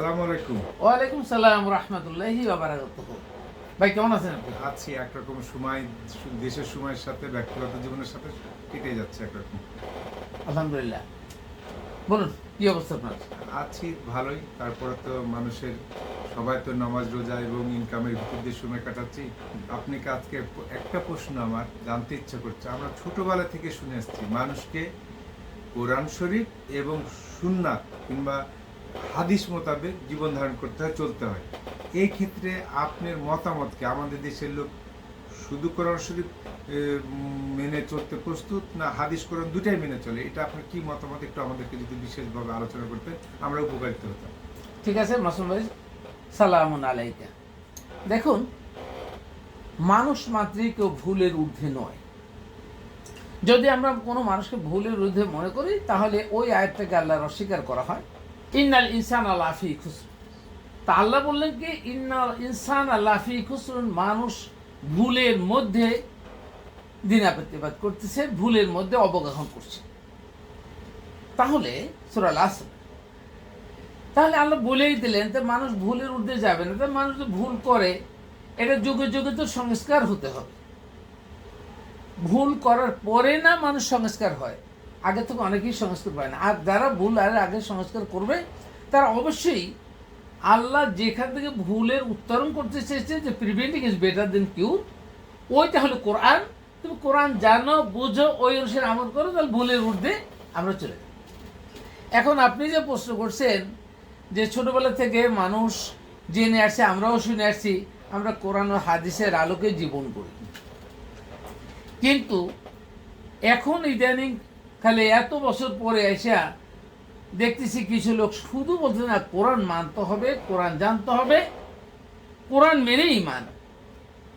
আসসালামু আলাইকুম। ওয়ালাইকুম সালাম রহমতুল্লাহি ওয়া বারাকাতুহু। ভাই কেমন আছেন আপনি? আছি একরকম সময়, দেশের সময়ের সাথে ব্যক্তিগত জীবনের সাথে কেটে যাচ্ছে একরকম। আলহামদুলিল্লাহ। বলুন কি অবস্থা আপনার? আছি ভালোই। তারপরে তো মানুষের সবাই তো নামাজ রোজা এবং ইনকামের ভিতর দিয়ে সময় কাটাচ্ছি। আপনাকে আজকে একটা প্রশ্ন আমার জানতে ইচ্ছা করছে। আমরা ছোটবেলা থেকে শুনে আসছি মানুষকে কোরআন শরীফ এবং সুন্নাত কিংবা হাদিস মোতাবেক জীবন ধারণ করতে হয়, চলতে হয়। এই ক্ষেত্রে আপনার মতামত কি? আমাদের দেশের লোক শুধু কোরআন শরীফ মেনে চলতে প্রস্তুত, না হাদিস কোরআন দুটাই মেনে চলে? এটা আপনার কি মতামত, একটু আমাদেরকে যদি বিশেষভাবে আলোচনা করতে আমরা উপকারিত হতাম। ঠিক আছে মাসুম ভাই, সালামুন আলাইকা। দেখুন, মানুষ মাত্রই কেউ ভুলের ঊর্ধ্বে নয়। যদি আমরা কোনো মানুষকে ভুলের ঊর্ধ্বে মনে করি তাহলে ওই আয়াতটাকে আল্লাহর অস্বীকার করা হয়। ইন্নাল ইনসান লাফি খুসর। তা আল্লাহ বললেন কি ইন্নাল ইনসান লাফি খুসরুন, মানুষ ভুলের মধ্যে দিনাতিপাত করতেছে, ভুলের মধ্যে অবগাহন করছে। তাহলে সূরা আসর, তাহলে আল্লাহ বলেই দিলেন যে মানুষ ভুলের ঊর্ধ্বে যাবে না। মানুষ যে ভুল করে এটা যুগে যুগে তো সংস্কার হতে হবে। ভুল করার পরে না মানুষ সংস্কার হয়, আগে থেকে অনেকেই সংস্কার পায় না। আর যারা ভুল আর আগে সংস্কার করবে তারা অবশ্যই আল্লাহ যেখান থেকে ভুলের উত্তরণ করতে চেয়েছে যে প্রিভেন্টিং ইজ বেটার দেন কিউর, ওইটা হলো কোরআন। তুমি কোরআন জানো, বুঝো, ওই অনুসারে আমল করো, তাহলে ভুলের ঊর্ধ্বে আমরা চলে যাই। এখন আপনি যে প্রশ্ন করছেন যে ছোটবেলা থেকে মানুষ জেনে আসছে, আমরাও শুনে আসছি, আমরা কোরআন ও হাদিসের আলোকে জীবন করি। কিন্তু এখন ইদানিং খালি এত বছর পরে এসে দেখতেছি কিছু লোক শুধু বলছে না কোরআন মানতে হবে, কোরআন জানতে হবে, কোরআন মেনেই মান।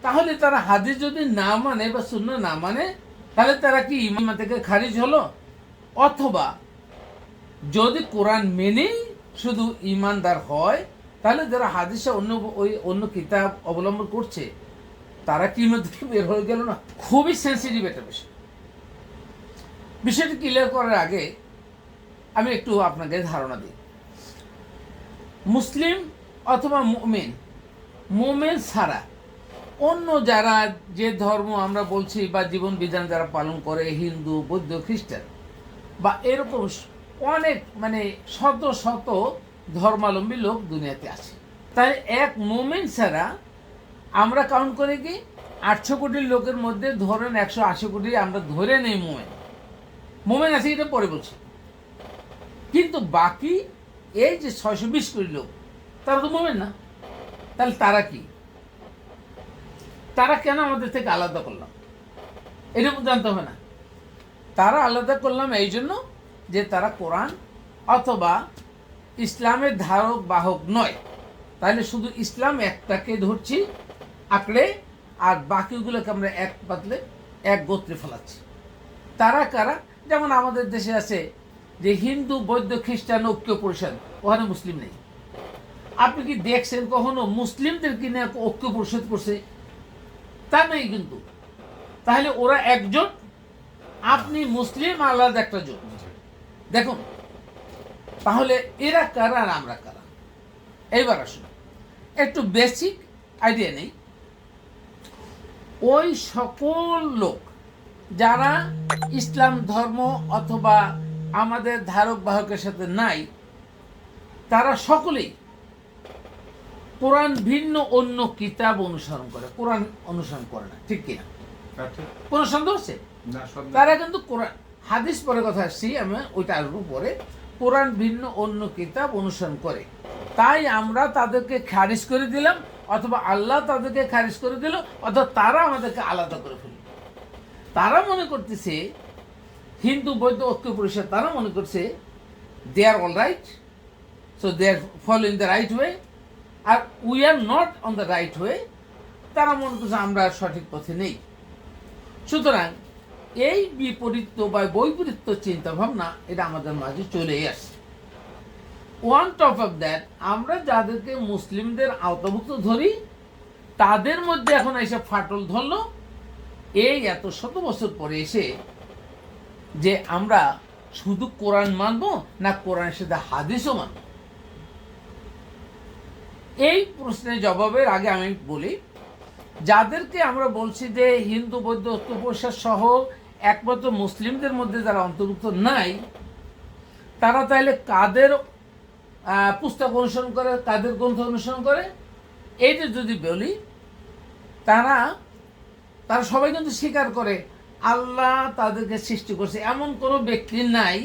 তাহলে তারা হাদিস যদি না মানে বা সুন্নাহ না মানে, তাহলে তারা কি ঈমান থেকে খারিজ হলো? অথবা যদি কোরআন মেনেই শুধু ঈমানদার হয়, তাহলে যারা হাদিসে অন্য কিতাব অবলম্বন করছে তারা কি ঈমান থেকে বের হয়ে গেল না? খুবই সেন্সিটিভ একটা বিষয়। বিষয়টি ক্লিয়ার করার আগে আমি একটু আপনাকে ধারণা দিই। মুসলিম অথবা মুমিন ছাড়া অন্য যারা যে ধর্ম আমরা বলছি বা জীবন বিধান যারা পালন করে, হিন্দু, বৌদ্ধ, খ্রিস্টান বা এরকম অনেক শত শত ধর্মাবলম্বী লোক দুনিয়াতে আছে। তাই এক মুমিন ছাড়া আমরা কাউন্ট করে কি 800 কোটি লোকের মধ্যে ধরেন 180 কোটি আমরা ধরে নেই মুমিন আছে, এটা পরে বলছি। কিন্তু বাকি এই যে 620 কোটি লোক, তারা তো মুমিন না। তাহলে তারা কি? তারা কেন আমাদের থেকে আলাদা করলাম এটা জানতে হবে না? তারা আলাদা করলাম এই জন্য যে তারা কোরআন অথবা ইসলামের ধারক বাহক নয়। তাহলে শুধু ইসলাম একটাকে ধরছি আঁকড়ে, আর বাকিগুলোকে আমরা এক পাতলে এক গোত্রে ফেলাচ্ছি। তারা কারা? যেমন আমাদের দেশে আছে যে হিন্দু, বৌদ্ধ, খ্রিস্টান ঐক্য পরিষদ, ওখানে মুসলিম নেই। আপনি কি দেখছেন কখনো মুসলিমদের কিনে ঐক্য পরিষদ করছে? তা নেই কিন্তু। তাহলে ওরা একজোট, আপনি মুসলিম আলাদা একটা জোট। দেখুন তাহলে এরা কারা আর আমরা কারা? এইবার আসুন একটু বেসিক আইডিয়া নেই। ওই সকল লোক যারা ইসলাম ধর্ম অথবা আমাদের ধারক বাহকের সাথে নাই, তারা সকলেই কোরআন ভিন্ন অন্য কিতাব অনুসরণ করে, কোরআন অনুসরণ করে না। ঠিক কিনা? কোনো সন্দেহ আছে? তারা কিন্তু কোরআন হাদিস পরে কথা আসছি, আমি ওইটা আসবো পরে। কোরআন ভিন্ন অন্য কিতাব অনুসরণ করে, তাই আমরা তাদেরকে খারিজ করে দিলাম, অথবা আল্লাহ তাদেরকে খারিজ করে দিল, অথবা তারা আমাদেরকে আলাদা করে ফেলল। তারা মনে করতেছে হিন্দু, বৌদ্ধ ঐক্য পরিষদ, তারা মনে করছে they are all right, so they are following the right way, আর we are not on the right way. তারা মনে করছে আমরা সঠিক পথে নেই। সুতরাং এই বিপরীত বা বৈপরীত্য চিন্তা ভাবনা এটা আমাদের মাঝে চলেই আসছে। ওয়ান টপ অফ দ্যাট, আমরা যাদেরকে মুসলিমদের আওতাভুক্ত ধরি তাদের মধ্যে এখন এসে ফাটল ধরলো এই এত শত বছর পরে এসে, যে আমরা শুধু কোরআন মানবো না কোরআনের সাথে হাদিসও মানবো। এই প্রশ্নের জবাবের আগে আমি বলি, যাদেরকে আমরা বলছি যে হিন্দু বৌদ্ধ অস্ত্রোপচার সহ একমাত্র মুসলিমদের মধ্যে যারা অন্তর্ভুক্ত নাই, তারা তাহলে কাদের পুস্তক অনুসরণ করে, কাদের গ্রন্থ অনুসরণ করে? এইটা যদি বলি, তারা সবাই কিন্তু স্বীকার করে আল্লাহ তাদেরকে সৃষ্টি করছে। এমন কোনো ব্যক্তি নাই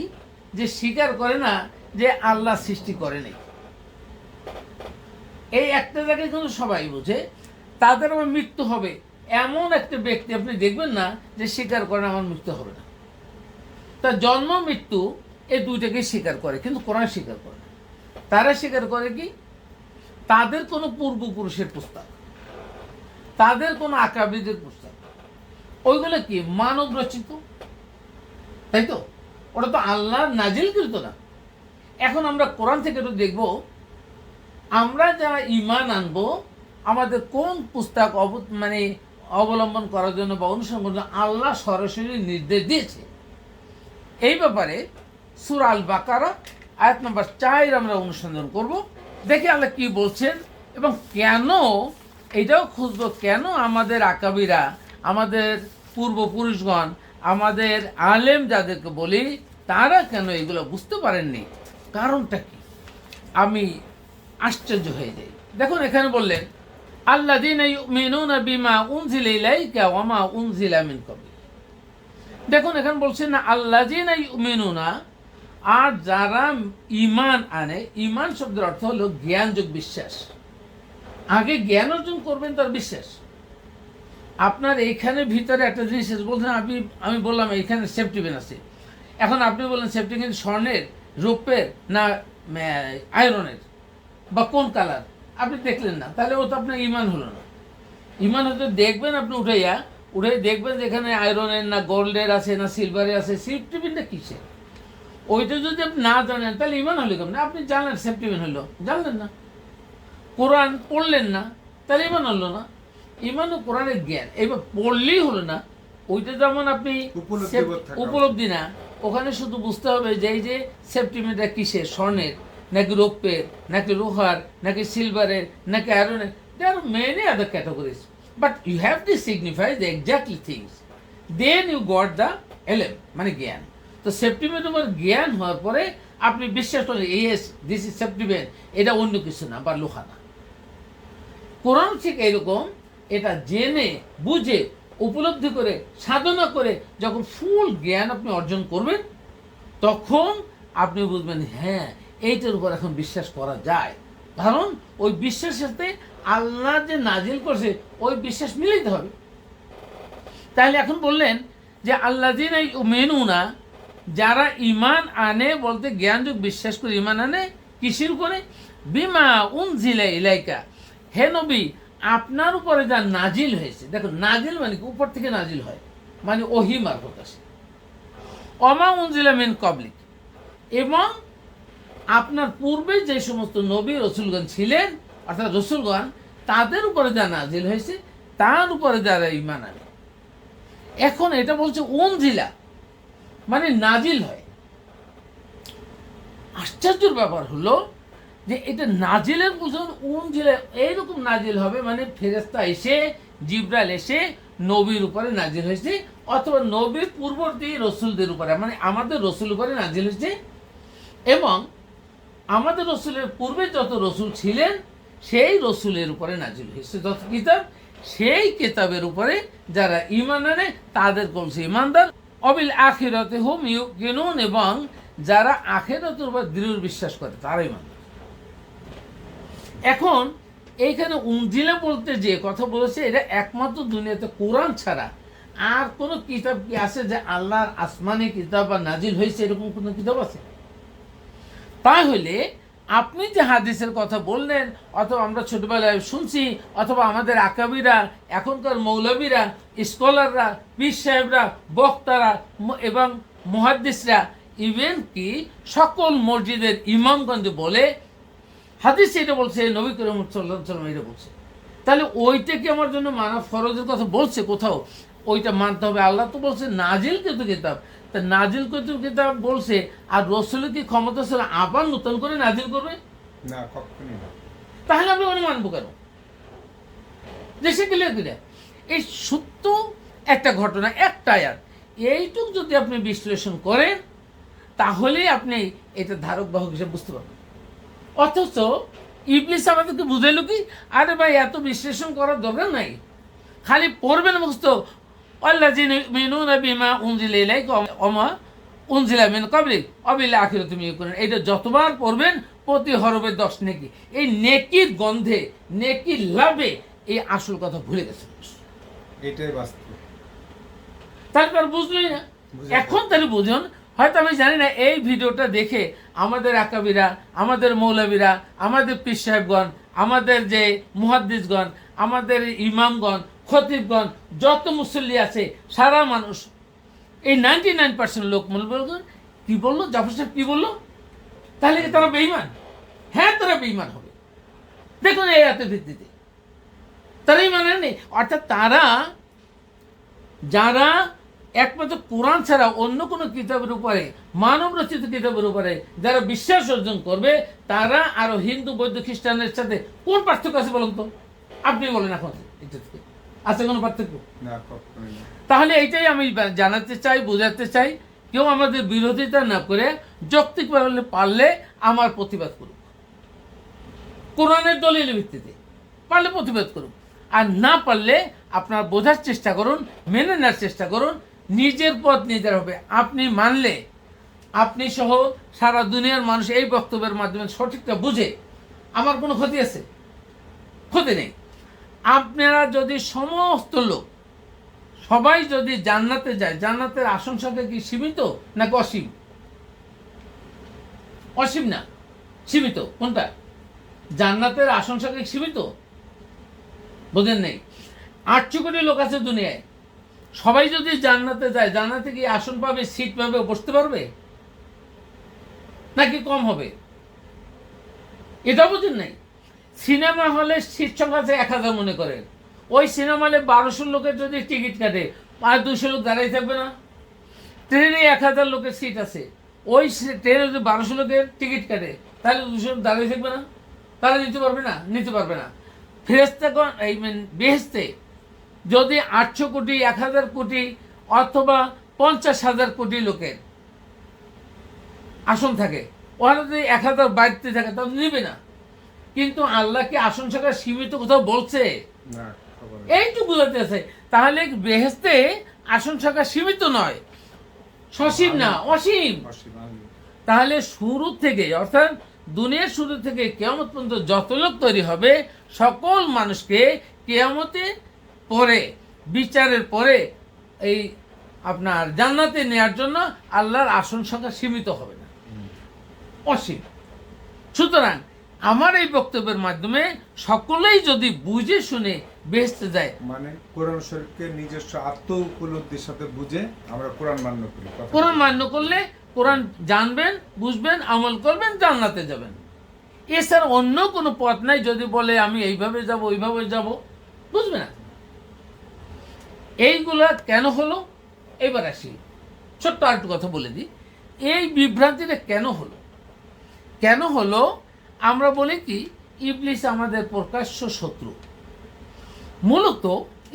যে স্বীকার করে না যে আল্লাহ সৃষ্টি করেনি। এই একটা জায়গায় কিন্তু সবাই বুঝে তাদের আমার মৃত্যু হবে, এমন একটা ব্যক্তি আপনি দেখবেন না যে স্বীকার করেন আমার মৃত্যু হবে না। তার জন্ম মৃত্যু এই দুইটাকে স্বীকার করে, কিন্তু কোরআন স্বীকার করে না। তারা স্বীকার করে কি? তাদের কোনো পূর্বপুরুষের পুস্তক, তাদের কোনো আকাবিদের পুস্তক, ওইগুলো কি মানব রচিত, তাই তো? ওটা তো আল্লাহ নাজিলকৃত না। এখন আমরা কোরআন থেকে একটু দেখব, আমরা যারা ঈমান আনবো আমাদের কোন পুস্তক অবলম্বন করার জন্য বা অনুসরণ করার জন্য আল্লাহ সরাসরি নির্দেশ দিয়েছে। এই ব্যাপারে সূরা আল বাকারা আয়াত নম্বর 4 আমরা অনুসন্ধান করব, দেখি আল্লাহ কি বলছেন এবং কেন, এটাও খুঁজবো কেন আমাদের আকাবিরা, আমাদের পূর্বপুরুষগণ, আমাদের আলেম যাদেরকে বলি, তারা কেন এগুলো বুঝতে পারেননি, কারণটা কি? আমি আশ্চর্য হয়ে যাই। দেখুন এখানে বললেন আল্লাযীনা ইউমিনুনা বিমা উনজিলা ইলাইকা ওয়া মা উনজিলা মিন ক্বাবলিক। দেখুন এখানে বলছেন না আল্লাযীনা ইউমিনুনা, আর যারা ঈমান আনে। ঈমান শব্দের অর্থ হলো জ্ঞানযোগ বিশ্বাস। আগে জ্ঞান অর্জন করবেন, তার বিশ্বাস। আপনার এইখানে ভিতরে একটা জিনিস বলছেন, আমি বললাম এইখানে সেফটি পিন আছে। এখন আপনি বললেন সেফটি পিন স্বর্ণের, রৌপ্যের না আয়রনের বা কোন কালার, আপনি দেখলেন না, তাহলে ও তো আপনার ঈমান হলো না। ঈমান হয়তো দেখবেন, আপনি উঠে দেখবেন যে এখানে আয়রনের না গোল্ডের আছে না সিলভারের আছে, সেফটি পিনটা কিসের, ওইটা যদি আপনি না জানেন তাহলে ঈমান হলো কেমন? আপনি জানলেন সেফটি পিন হলো, জানলেন না। কোরআন পড়লেন না, তাহলে ঈমান হলো না। ঈমান ও কোরআনের জ্ঞান, এবার পড়লেই হলো না। ওইটা যেমন আপনি উপলব্ধি না, ওখানে শুধু বুঝতে হবে যে এই যে সেফটি পিনটা কিসের, স্বর্ণের নাকি রৌপ্যের নাকি লোহার নাকি সিলভারের নাকি আয়রনের। There are many other categories, but you have to signify the exactly things. Then you got the ilm, মানে জ্ঞান। তো সেফটি পিনের উপর জ্ঞান হওয়ার পরে আপনি বিশ্বাস করেন yes this is safety pin, এটা অন্য কিছু না বা লোহা না। কোরআন ঠিক এরকম, এটা জেনে বুঝে উপলব্ধি করে সাধনা করে যখন ফুল জ্ঞান আপনি অর্জন করবেন, তখন আপনি বুঝবেন হ্যাঁ এইটার উপর এখন বিশ্বাস করা যায়। কারণ ওই বিশ্বাসের সাথে আল্লাহ যে নাজিল করছে ওই বিশ্বাস মিলাইতে হবে। তাহলে এখন বললেন যে আল্লাযীনা ইউমিনুনা, যারা ঈমান আনে বলতে জ্ঞানযোগ বিশ্বাস করে ঈমান আনে কিসের উপরে? বিমা উনজিলা ইলাইকা, হে নবী আপনার উপরে যা নাজিল হয়েছে। দেখো নাজিল মানে কি? উপর থেকে নাজিল হয়, মানে ওহী মারফত আসে। ওমা উনজিলা মিন ক্বাবলিক, এবং আপনার পূর্বে যে সমস্ত নবী রসুলগণ ছিলেন, অর্থাৎ রসুলগণ, তাদের উপরে যা নাজিল হয়েছে তার উপরে যারা ঈমান আনে। এখন এটা বলছে উনজিলা মানে নাজিল হয়। আশ্চর্যের ব্যাপার হলো যে এটা নাজিলের বলছে উনজিলা, এইরকম নাজিল হবে মানে ফেরেশতা এসে, জিবরাইল এসে নবীর উপরে নাজিল হয়েছে, অথবা নবীর পূর্ববর্তী রসুলদের উপরে, মানে আমাদের রসুল উপরে নাজিল হয়েছে। এবং আমাদের রসুলের পূর্বে যত রসুল ছিলেন সেই রসুলের উপরে নাজিল হয়েছে যত কিতাব, সেই কিতাবের উপরে যারা ঈমান আনে তাদের বলছে ঈমানদার। অবিল আখিরাতে হুম ইউকিনুন, এবং যারা আখিরাতের উপর দৃঢ় বিশ্বাস করে তারা ঈমানদার। এখন এইখানে উনজিলা বলতে যে কথা বলেছে, এটা একমাত্র দুনিয়াতে কোরআন ছাড়া আর কোনো কিতাব কি আছে যে আল্লাহর আসমানি কিতাব বা নাজিল হয়েছে, এরকম কোনো কিতাব আছে? তাহলে আপনি যে হাদিসের কথা বললেন, অথবা আমরা ছোটবেলায় শুনছি, অথবা আমাদের আকাবিরা, এখনকার মৌলবীরা, স্কলাররা, পীর সাহেবরা, বক্তারা এবং মুহাদ্দিসরা, ইভেন কি সকল মসজিদের ইমামগঞ্জ বলে হাদিস এটা বলছে, নবী করিম সাল্লাল্লাহু আলাইহি ওয়াসাল্লাম এটা বলছে, তাহলে ওইটা কি আমার জন্য মানা ফরজের কথা বলছে কোথাও? ওইটা মানতে হবে। আল্লাহ তো বলছে নাজিলকৃত কিতাব, তা নাজিলকৃত কিতাব বলছে, আর রসুলের কি ক্ষমতা ছিল আবার নতুন করে নাজিল করবে? না, কখনোই না। তাহলে আমি ওরা মানবো কেন? দেশে গেলে এই সত্য একটা ঘটনা, একটা আয়াত, এইটুক যদি আপনি বিশ্লেষণ করেন তাহলে আপনি এটা ধারক বাহক হিসেবে বুঝতে পারবেন। অথচ ইবলিস আমাদেরকে বুঝাইল কি, আরে ভাই এত বিশ্লেষণ করার দরকার নাই, খালি পড়বেন মুখস্থ, আল্লাযীনা ইউমিনুনা বিমা উনজিলা ইলাইকা ওয়া মা উনজিলা মিন ক্বাবলিক ওয়া বিল আখিরাতি হুম ইউকিনুন। এটা যতবার পড়বেন প্রতি হরফে 10 নেকি। এই নেকির গন্ধে, নেকির লাভে এই আসল কথা ভুলে গেছে। এটাই বাস্তব। তারপর বুঝলই না, এখন তাহলে বুঝুন। হয়তো আমি জানি না এই ভিডিওটা দেখে আমাদের আকাবিরা, আমাদের মৌলবীরা, আমাদের পীর সাহেবগণ, আমাদের যে মুহাদ্দিসগণ, আমাদের ইমামগণ, খতিবগণ, যত মুসল্লি আছে সারা মানুষ, এই 99% লোক মনে বলবেন কি বললো জাফর সাহেব, কি বললো? তাহলে কি তারা বেঈমান? হ্যাঁ, তারা বেঈমান হবে। দেখুন এই আয়াতের ভিত্তিতে তারা ঈমান আনেনি। অর্থাৎ তারা, যারা একমাত্র কোরআন ছাড়া অন্য কোনো কিতাবের উপরে, মানব রচিত কিতাবের উপরে যারা বিশ্বাস অর্জন করবে, তারা আরো হিন্দু, বৌদ্ধ, খ্রিস্টানের সাথে কোন পার্থক্য আছে বলুন তো? আপনি বলেন এখন, এটা থেকে আছে কোনো পার্থক্য? না, কখনোই না। তাহলে এইটাই আমি জানাতে চাই, বোঝাতে চাই, কেউ আমাদের বিরোধিতা না করে যৌক্তিক পারলে আমার প্রতিবাদ করুক, কোরআনের দলিলের ভিত্তিতে পারলে প্রতিবাদ করুন। আর না পারলে আপনার বোঝার চেষ্টা করুন, মেনে নেওয়ার চেষ্টা করুন। নিজের পথ নিজের হবে। আপনি মানলে আপনি সহ সারা দুনিয়ার মানুষ এই বক্তব্যের মাধ্যমে সঠিকটা বুঝে, আমার কোনো ক্ষতি আছে? ক্ষতি নেই। আপনারা যদি সমস্ত লোক সবাই যদি জান্নাতে যায়, জান্নাতের আসন সংখ্যা কি সীমিত নাকি অসীম? অসীম না, সীমিত। কোনটা? জান্নাতের আসন সংখ্যা কি সীমিত? বোঝেন নেই? 800 কোটি লোক আছে দুনিয়ায়, সবাই যদি জান্নাতে যায়, জান্নাতে কি আসন পাবে, সিট পাবে, বসতে পারবে নাকি কম হবে? এটা বুঝেন নাই? সিনেমা হলে সিট সংখ্যা আছে 1000 মনে করেন, ওই সিনেমা হলে 1200 লোকের যদি টিকিট কাটে, আর 200 লোক দাঁড়াই থাকবে না? ট্রেনে 1000 লোকের সিট আছে, ওই ট্রেনে যদি 1200 লোকের টিকিট কাটে, তাহলে 200 লোক দাঁড়াই থাকবে না? তারা নিতে পারবে না? নিতে পারবে না। ফেরেশতাগণ এই বেহেশতে যদি 800 কোটি, 1000 কোটি অথবা 50,000 কোটি লোকের আসন থাকে, ওখানে যদি 1000 বাড়তে থাকে তাহলে নিবে না। কিন্তু আল্লাহ কি আসন সংখ্যা সীমিত কোথাও বলছে? না, খবর নেই। এইটুকু বোঝাতে আছে। তাহলে বেহেশতে আসন সংখ্যা সীমিত নয়, সসীম না, অসীম। অসীম, আমি। তাহলে শুরু থেকে, অর্থাৎ দুনিয়ার শুরু থেকে কিয়ামত পর্যন্ত যত লোক তৈরি হবে, সকল মানুষকে কিয়ামতে পরে, বিচারের পরে এই আপনার জান্নাতে নেওয়ার জন্য আল্লাহর আসন সংখ্যা সীমিত হবে না, অসীম। সুতরাং আমার এই বক্তব্যের মাধ্যমে সকলেই যদি বুঝে শুনে বেহেশতে যায়, মানে কোরআন শরীফকে নিজস্ব আত্ম উপলব্ধির সাথে বুঝে আমরা কোরআন মান্য করি। কথা কোরআন মান্য করলে, কোরআন জানবেন, বুঝবেন, আমল করবেন, জান্নাতে যাবেন। এছাড়া অন্য কোনো পথ নাই। যদি বলে আমি এইভাবে যাব, ওইভাবে যাব, বুঝবে না। এইগুলা কেন হলো? এবার আসি, ছোট্ট আরেকটু কথা বলে দিই। এই বিভ্রান্তিটা কেন হলো? কেন হলো? আমরা বলি কি, ইবলিস আমাদের প্রকাশ্য শত্রু। মূলত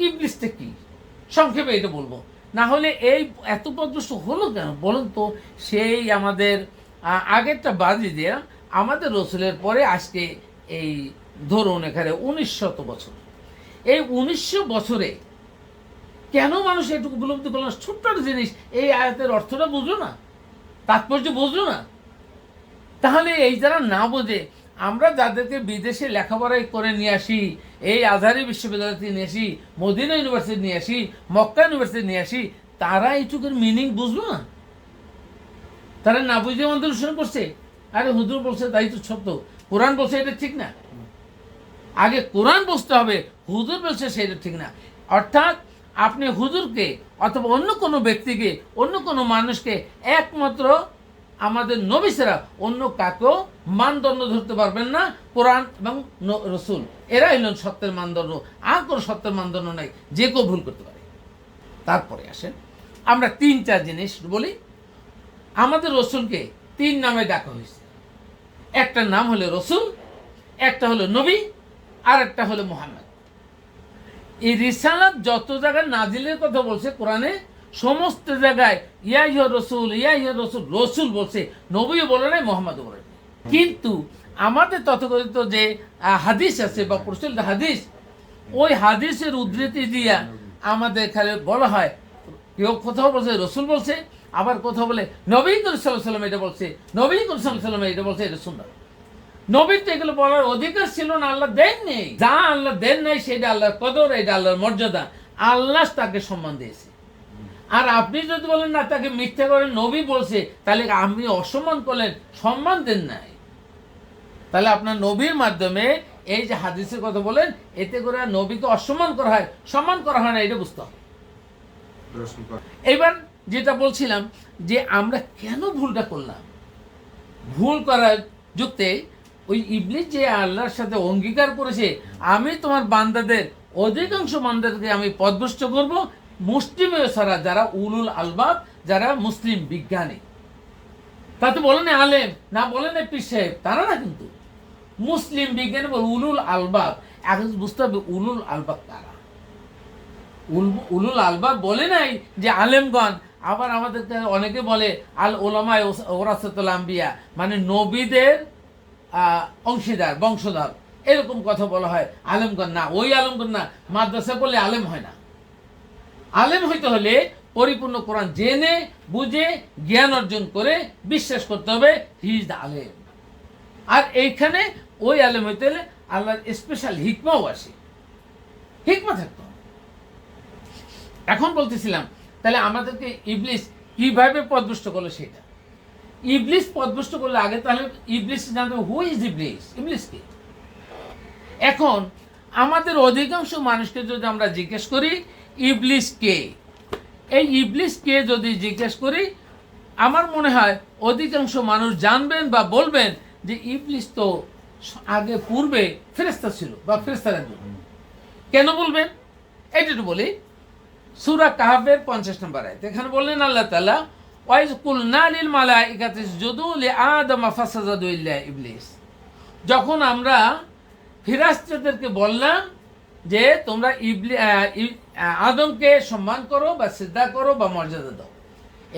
ইবলিসটা কি, সংক্ষেপে এটা বলবো, না হলে এই এত পদস্ত হলো কেন বলুন তো? সেই আমাদের আগেরটা বাজি দিয়ে আমাদের রসুলের পরে আজকে এই ধরুন এখানে 1900 বছর, এই 1900 বছরে কেন মানুষ এটুকু উপলব্ধি করলো না? ছোট্ট একটা জিনিস, এই আয়াতের অর্থটা বুঝলো না, তাৎপর্য বুঝলো না। তাহলে এই যারা না বোঝে, আমরা যাদেরকে বিদেশে লেখাপড়াই করে নিয়ে আসি, এই আজহারি বিশ্ববিদ্যালয় থেকে নিয়ে আসি, মদিনা ইউনিভার্সিটি নিয়ে আসি, মক্কা ইউনিভার্সিটি নিয়ে আসি, তারা এইটুকুর মিনিং বুঝলো না। তারা না বুঝে আমাদের অনুসরণ করছে। আরে হুজুর বলছে তাই তো সত্য, কোরআন বলছে এটা ঠিক না। আগে কোরআন বুঝতে হবে, হুজুর বলছে সেটা ঠিক না। অর্থাৎ আপনি হুজুরকে অথবা অন্য কোনো ব্যক্তিকে, অন্য কোনো মানুষকে, একমাত্র আমাদের নবী ছাড়া অন্য কাকেও মানদণ্ড ধরতে পারবেন না। কোরআন এবং রসুল এরাই হলেন সত্যের মানদণ্ড, আর কোনো সত্যের মানদণ্ড নাই, যে কেউ ভুল করতে পারে। তারপরে আসেন আমরা 3-4 জিনিস বলি। আমাদের রসুলকে 3 নামে ডাকা হয়েছে। একটা নাম হলো রসুল, একটা হলো নবী আর একটা হলো মুহাম্মদ। এই রিসালাত যত জায়গায় নাজিলের কথা বলছে কোরআনে, সমস্ত জায়গায় ইয়া ইয়া রসুল, ইয়া ইয়া রসুল, রসুল বলছে, নবীও বলে নাই, মোহাম্মদও বলে নাই। কিন্তু আমাদের তথাকথিত যে হাদিস আছে বা প্রচলিত হাদিস, ওই হাদিসের উদ্ধৃতি দিয়া আমাদের এখানে বলা হয়, কেউ কোথাও বলছে রসুল বলছে, আবার কোথাও বলে নবী করিম সাল্লাল্লাহু আলাইহি ওয়াসাল্লাম এটা বলছে, নবী করিম সাল্লাল্লাহু আলাইহি ওয়াসাল্লাম এটা বলছে, এটা সুন্নাত। নবীর তো এগুলো বলার অধিকার ছিল না, আল্লাহ দেন নেই। যা আল্লাহ দেন নাই সেটা আল্লাহর কদর, এটা আল্লাহর মর্যাদা, আল্লাহ তাকে সম্মান দিয়েছে। আর আপনি যদি বলেন না, তাকে মিথ্যা করে নবী বলছে, তাহলে আপনি অসম্মান করলেন, সম্মান দেন নাই। তাহলে আপনার নবীর মাধ্যমে এই যে হাদিসের কথা বলেন, এতে করে নবীকে অসম্মান করা হয়, সম্মান করা হয় না, এটা বুঝতে হবে। এবার যেটা বলছিলাম যে আমরা কেন ভুলটা করলাম, ভুল করার যুক্তে ওই ইবলিস যে আল্লাহর সাথে অঙ্গীকার করেছে, আমি তোমার বান্দাদের অধিকাংশ বান্দাদেরকে আমি পথভ্রষ্ট করব, মুসলিমের ছাড়া যারা উলুল আলবাব, যারা মুসলিম বিজ্ঞানী, তাতে বলেন আলেম না, বলেন পীর সাহেব, তারা না, কিন্তু মুসলিম বিজ্ঞানী বলে উলুল আলবাব। এখন বুঝতে হবে উলুল আলবাব কারা। উলুল আলবাব বলে নাই যে আলেমগণ। আবার আমাদেরকে অনেকে বলে আল ওলামায়ে ওরাসাতুল আম্বিয়া, মানে নবীদের অংশীদার, বংশধর, এরকম কথা বলা হয়। আলেমগণ না, ওই আলেমগণ না, মাদ্রাসা বললে আলেম হয় না। আলেম হইতে হলে পরিপূর্ণ কোরআন জেনে বুঝে জ্ঞান অর্জন করে বিশ্বাস করতে হবে, হি ইজ দ্য আলেম। আর এইখানে ওই আলেম হইতে হলে আল্লাহর স্পেশাল হিকমাও আসে, হিকমা থাকতো। এখন বলতেছিলাম, তাহলে আমাদেরকে ইবলিস কিভাবে পথভ্রষ্ট করলো সেটা। ইবলিস পথভ্রষ্ট করলে আগে তাহলে ইবলিস জানতে হবে হু ইজ ইবলিস, ইবলিস কে। এখন আমাদের অধিকাংশ মানুষকে যদি আমরা জিজ্ঞেস করি ইবলিস কে, এই ইবলিস কে যদি জিজ্ঞেস করি, আমার মনে হয় অধিকাংশ মানুষ জানবেন বা বলবেন যে ইবলিস তো আগে পূর্বে ফেরেশতা ছিল বা ফেরেশতার একজন। কেন বলবেন এটা একটু বলি। সূরা কাহফের 50 নম্বর আয়াত, এখানে বললেন আল্লাহ তাআলা, ওয়াইজ কুলনা লিল মালাইকাতি ইসজুদু লিআদম ফাসাজাদু ইল্লা ইবলিস। যখন আমরা ফেরেশতাদেরকে বললাম যে তোমরা আদমকে সম্মান করো বা সিজদা করো বা মর্যাদা দাও,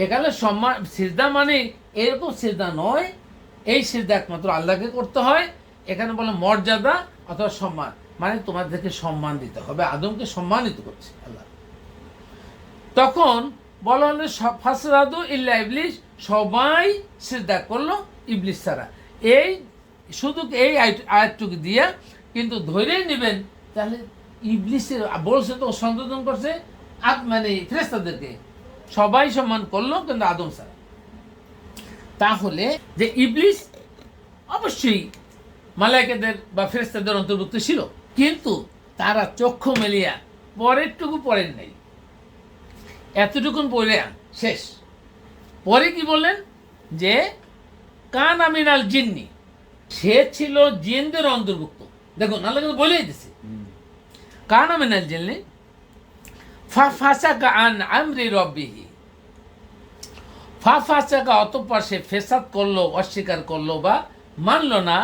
এখানে সম্মান সিজদা মানে এরকম সিজদা নয়, এই সিজদা একমাত্র আল্লাহকে করতে হয়। এখানে বলে মর্যাদা অথবা সম্মান, মানে তোমাদেরকে সম্মান দিতে হবে, আদমকে সম্মানিত করছে আল্লাহ। তখন বলা হলো ফাসজাদু ইল্লা ইবলিস, সবাই সিজদা করলো ইবলিস ছাড়া। এই শুধু এই আয়াতটুকু দিয়া কিন্তু ধরেই নেবেন, তাহলে ইবলিসের বলছে তো সংশোধন করছে মানে ফেরেশতাদেরকে, সবাই সম্মান করলো কিন্তু আদম ছাড়া। তাহলে যে ইবলিস অবশ্যই মালায়েকাদের বা ফেরেশতাদের অন্তর্ভুক্ত ছিল, কিন্তু তারা চক্ষু মেলিয়া পরেরটুকু পড়েন নাই, এতটুকুন পড়ে শেষ। পরে কি বললেন যে কান আমিনাল জিন্নি, সে ছিল জিনদের অন্তর্ভুক্ত। দেখুন আল্লাহ কিন্তু বলেই দিছে কান আমিনাল জিন্নি ফাসাকা আন আমরি রব্বিহি, ফাসাকা অতঃপর সে ফেসাদ করলো, অস্বীকার করলো বা মানলো না,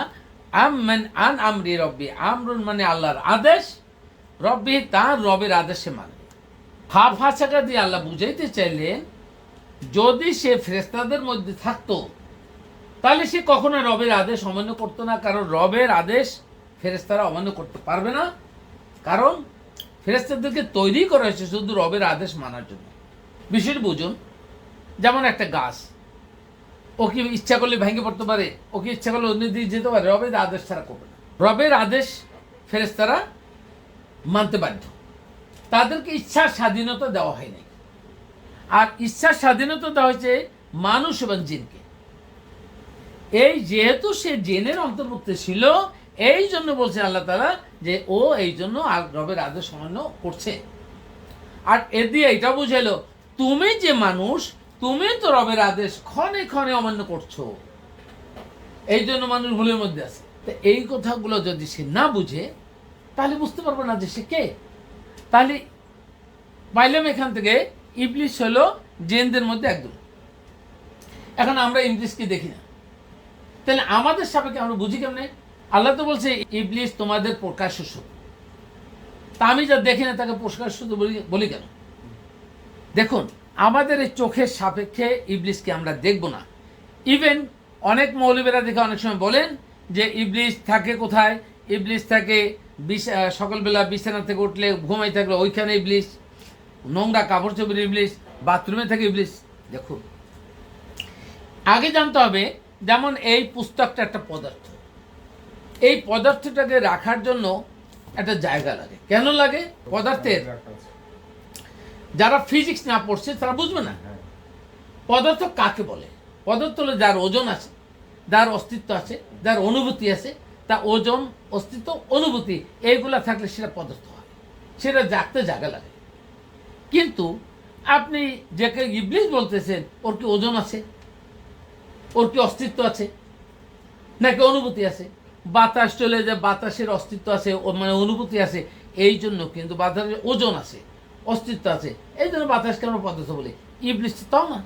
আন আমরি রব্বি, আমরুন মানে আল্লাহর আদেশ, রব্বি তার রবের আদেশে মানে। ফাসাকা দিয়ে আল্লাহ বুঝাইতে চাইলেন যদি সে ফেরেশতাদের মধ্যে থাকতো তাহলে সে কখনো রবের আদেশ অমান্য করতো না, কারণ রবের আদেশ ফেরেশতারা অমান্য করতে পারবে না, কারণ ফেরেশতাদেরকে তৈরি করা হয়েছে শুধু রবের আদেশ মানার জন্য। বিষয়টি বুঝুন, যেমন একটা গাছ, ও কি ইচ্ছা করলে ভেঙে পড়তে পারে, ও কি ইচ্ছা করলে অন্য দিকে যেতে পারে, রবের আদেশ ছাড়া করবে না। রবের আদেশ ফেরেশতারা মানতে বাধ্য, তাদেরকে ইচ্ছার স্বাধীনতা দেওয়া হয় নাই। আর ইচ্ছার স্বাধীনতা দেওয়া হয়েছে মানুষ এবং জিনকে। এই যেহেতু সে জিনের অন্তর্ভুক্ত ছিল, এই জন্য বলছেন আল্লাহ তাআলা যে ও এই জন্য রবের আদেশ অমান্য করছে। আর এ দিয়ে এটা বুঝাইলো তুমি যে মানুষ, তুমি তো রবের আদেশ ক্ষণে ক্ষণে অমান্য করছো, এই জন্য মানুষ ভুলের মধ্যে আছে। তো এই কথাগুলো যদি সে না বুঝে তাহলে বুঝতে পারবো না যে সে কে। তাহলে পাইলাম এখান থেকে ইবলিস হলো জিনদের মধ্যে একদম। এখন আমরা ইবলিসকে দেখি না, তাহলে আমাদের সাপেক্ষে আমরা বুঝি কেমনে? আল্লাহ তো বলছে ইবলিস তোমাদের প্রকাশ্য শত্রু, তা আমি যা দেখি না তাকে প্রকাশ্য শত্রু বলি কেন? দেখুন, আমাদের এই চোখের সাপেক্ষে ইবলিসকে আমরা দেখব না। ইভেন অনেক মৌলবীরা দেখে অনেক সময় বলেন যে ইবলিস থাকে কোথায়, ইবলিস থাকে সকালবেলা বিছানা থেকে উঠলে ঘুমাই থাকলে ওইখানে ইবলিস, নোংরা কাপড় চোপড়ের ইবলিস, বাথরুমে থাকে ইবলিস। দেখুন, আগে জানতে হবে, যেমন এই পুস্তকটা একটা পদার্থ, এই পদার্থটাকে রাখার জন্য একটা জায়গা লাগে। কেন লাগে? পদার্থের যারা ফিজিক্স না পড়ছে তারা বুঝবে না পদার্থ কাকে বলে। পদার্থ হলো যার ওজন আছে, যার অস্তিত্ব আছে, যার অনুভূতি আছে, তা ওজন, অস্তিত্ব, অনুভূতি এইগুলা থাকলে সেটা পদার্থ হয়, সেটা রাখতে জায়গা লাগে। কিন্তু আপনি যাকে ইবলিস বলতেছেন, ওর কি ওজন আছে? ওর কি অস্তিত্ব আছে? নাকি অনুভূতি আছে? বাতাস চলে যায়, বাতাসের অস্তিত্ব আছে, মানে অনুভূতি আছে, এই জন্য কিন্তু বাতাসের ওজন আছে, অস্তিত্ব আছে, এই জন্য বাতাসকে আমরা পদার্থ বলি। ইবলিস তাও না।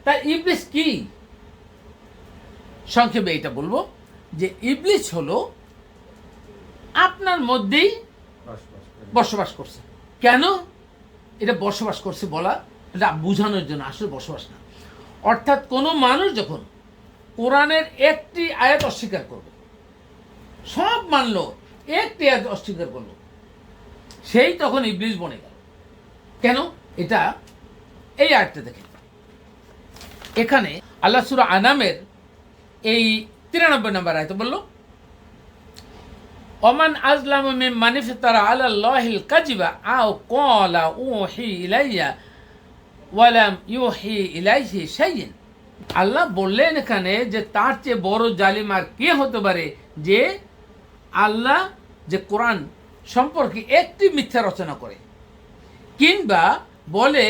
তাই ইবলিস কি? সংক্ষেপে এটা বলবো যে ইবলিস হলো আপনার মধ্যেই বসবাস করছে। কেন এটা বসবাস করছে বলা, এটা বোঝানোর জন্য, আসলে বসবাস না। অর্থাৎ কোনো মানুষ যখন কোরআনের একটি আয়াত অস্বীকার করবে, সব মানলো, একটি আয়াত অস্বীকার করলো, সেই তখন ইবলিস বনে গেল। কেন? এটা এই আয়াতটা দেখেন, এখানে আল্লাহ সূরা আনামের এই 93 নম্বর আয়াতে বলল, ওমান আজলামু মিম্মান ইফতারা আলাল্লাহিল কাযিবা আও ক্বালা উহি ইলাইয়া ওয়া লাম ইউহি ইলাইহি শাইইন। আল্লাহ বললেন এখানে যে তার চেয়ে বড় জালিম আর কে হতে পারে যে আল্লাহ যে কোরআন সম্পর্কে একটি মিথ্যা রচনা করে, কিংবা বলে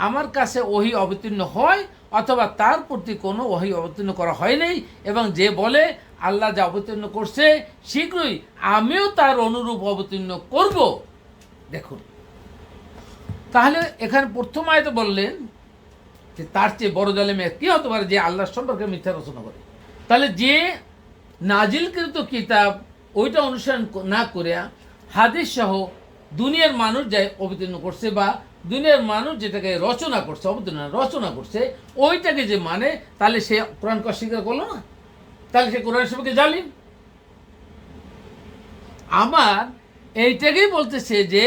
আমার কাছে ওহী অবতীর্ণ হয়, অথবা তার প্রতি কোনো ওহী অবতীর্ণ করা হয় নাই, এবং যে বলে আল্লাহ যা অবতীর্ণ করছে শীঘ্রই আমিও তার অনুরূপ অবতীর্ণ করব। দেখুন, তাহলে এখানে প্রথম আয়াতে বললেন যে তার চেয়ে বড় জালেমে কি হতে পারে যে আল্লাহ সম্পর্কে মিথ্যা রচনা করে। তাহলে যে নাজিলকৃত কিতাব ওইটা অনুসরণ না করে হাদিস সহ দুনিয়ার মানুষ যাই অবতীর্ণ করছে, বা দুনিয়ার মানুষ যেটাকে রচনা করছে, অবতীর্ণ রচনা করছে, ওইটাকে যে মানে, তাহলে সে কোরআনকে অস্বীকার করলো না, তাহলে সে কোরআন সম্পর্কে জালিম। আমার এইটাকেই বলতেছে যে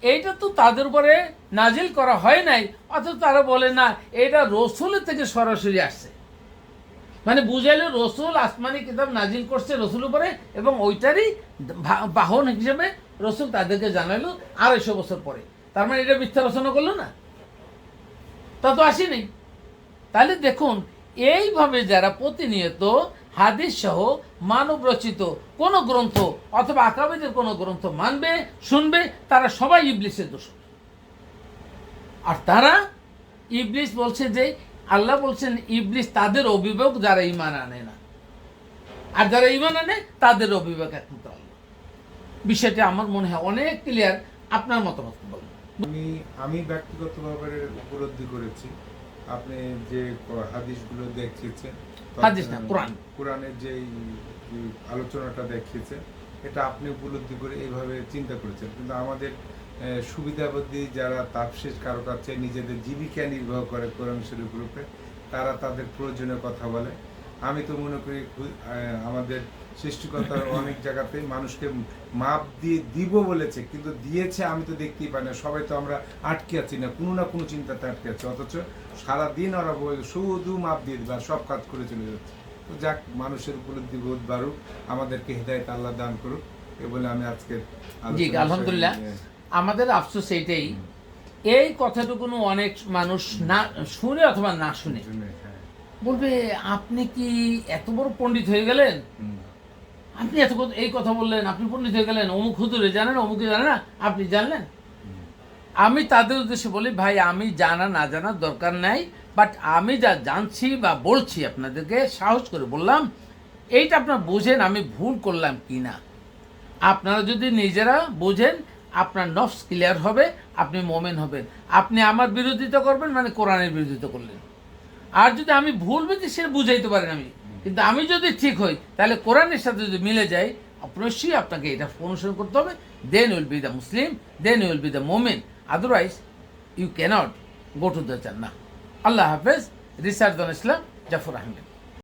এইটা তো তাদের উপরে নাজিল করা হয় নাই, অথচ তারা বলে না এটা রসুলের থেকে সরাসরি আসছে। মানে বুঝাইলে রসুল আসমানি কিতাব নাজিল করছে রসুল উপরে, এবং ওইটারই বাহন হিসেবে রসুল তাদেরকে জানাইলো 250 বছর পরে। তার মানে এটা মিথ্যা রচনা করলো না? তা তো আসেনি। তাহলে দেখুন, এইভাবে যারা প্রতিনিয়ত হাদিস সহ মানব রচিত কোনো গ্রন্থ অথবা আকাবিদের কোনো গ্রন্থ মানবে, শুনবে, তারা সবাই ইবলিসের দোষর। আর তারা, ইবলিস বলছে যে আল্লাহ বলছেন ইবলিস তাদের অভিভাবক যারা ঈমান আনে না, আর যারা ঈমান আনে তাদের অভিভাবক একমাত্র আল্লাহ। বিষয়টি আমার মনে হয় অনেক ক্লিয়ার। আপনার মতামত বলুন। আমি ব্যক্তিগতভাবে উপলব্ধি করেছি, আপনি যে হাদিসগুলো দেখিয়েছেন, হাদিস না, কোরআনের যে আলোচনাটা দেখিয়েছেন, এটা আপনি উপলব্ধি করে এইভাবে চিন্তা করেছেন। কিন্তু আমাদের সুবিধাবুদ্ধি যারা তাফসীর কারো কাছে নিজেদের জীবিকা নির্বাহ করে কোরআন শরীফের উপরে, তারা তাদের প্রয়োজনীয় কথা বলে। আমি তো মনে করি আমাদের সৃষ্টিকর্তার অনেক জায়গাতে মানুষকে মাপ দিয়ে দিব বলেছে, কিন্তু দিয়েছে আমি তো দেখতেই পাই না। সবাই তো আমরা আটকে আছি না কোনো চিন্তাতে আটকে আছি, অথচ সারাদিন ওরা শুধু মাপ দিয়ে দিবে আর সব কাজ করে চলে যাচ্ছে। তো যাক, মানুষের উপলব্ধি বোধ বাড়ুক, আমাদেরকে হেদায়েত আল্লাহ দান করুক, এ বলে আমি আজকে আলহামদুলিল্লাহ। আমাদের আফসোস এইটাই, এই কথাটুকুনো অনেক মানুষ না শুনে অথবা না শুনে বলবে আপনি কি এত বড় পণ্ডিত হয়ে গেলেন, আপনি এত এই কথা বললেন, আপনি পণ্ডিত হয়ে গেলেন, অমুক হুজুরে জানেন, অমুকে জানে না, আপনি জানলেন। আমি তাদের উদ্দেশ্যে বলি, ভাই আমি জানা না জানার দরকার নাই, বাট আমি যা জানছি বা বলছি আপনাদেরকে সাহস করে বললাম, এইটা আপনারা বুঝেন আমি ভুল করলাম কি না। আপনারা যদি নিজেরা বুঝেন, আপনার নফস ক্লিয়ার হবে, আপনি মোমেন হবেন। আপনি আমার বিরোধিতা করবেন মানে কোরআনের বিরোধিতা করলেন। আর যদি আমি ভুল বুঝি, সে বুঝাইতে পারেন আমি, কিন্তু আমি যদি ঠিক হই তাহলে কোরআনের সাথে যদি মিলে যায় অবশ্যই আপনাকে এটা অনুসরণ করতে হবে, then will be the Muslim, then will be the মোমেন, otherwise you cannot go to the জান্নাহ। আল্লাহ হাফেজ। Research on Islam, Jafar Ahmed.